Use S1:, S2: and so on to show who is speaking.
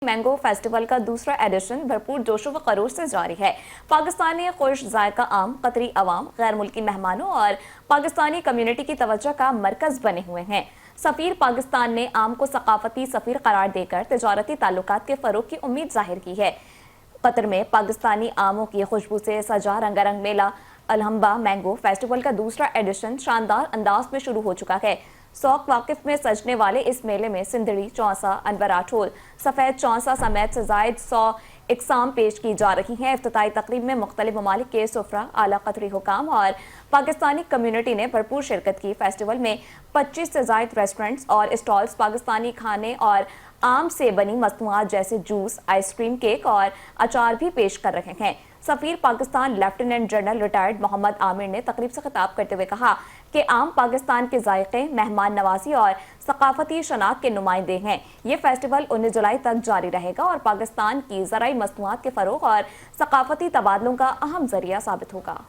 S1: Mango festival का दूसरा addition भरपूर जोशो व खरोश से जारी है। पाकिस्तानी खुश जायका आम कतरी अवाम, गैर मुल्की मेहमानों और पाकिस्तानी कम्युनिटी की तवज्जो का मरकज बने हुए हैं। सफीर पाकिस्तान ने आम को सकाफती सफीर करार देकर तिजारती ताल्लुकात के फरोग की उम्मीद जाहिर की है। कतर में पाकिस्तानी आमों की खुशबू से सजा रंगारंग मेला अलहम्बा मैंगो फेस्टिवल का दूसरा एडिशन शानदार अंदाज में शुरू हो चुका है। सौक वाकिफ में सजने वाले इस मेले में सिंधड़ी, चौंसा, अनवर राठौर, सफ़ेद चौंसा समेत से ज़ायद 100 इकसाम पेश की जा रही हैं। इफ्तिताई तकरीब में मुख्तलिफ ममालिक के सुफरा, आला कतरी हुकाम और पाकिस्तानी कम्युनिटी ने भरपूर शिरकत की। फेस्टिवल में 25 से ज़ायद रेस्टोरेंट्स और स्टॉल्स पाकिस्तानी खाने और आम से बनी मसनूआत जैसे जूस, आइसक्रीम, केक और अचार भी पेश कर रहे हैं। सफीर Pakistan lieutenant general retired Mohammad Aamir ने तकरीब से खिताब करते हुए कहा कि आम पाकिस्तान के जायके, मेहमान नवाजी और सकाफती शनाख्त के नुमाइंदे हैं। ये फेस्टिवल 19 जुलाई तक जारी रहेगा और पाकिस्तान की ज़राई मसनूआत के फ़रोग़ और सकाफती तबादलों का अहम ज़रिया साबित होगा।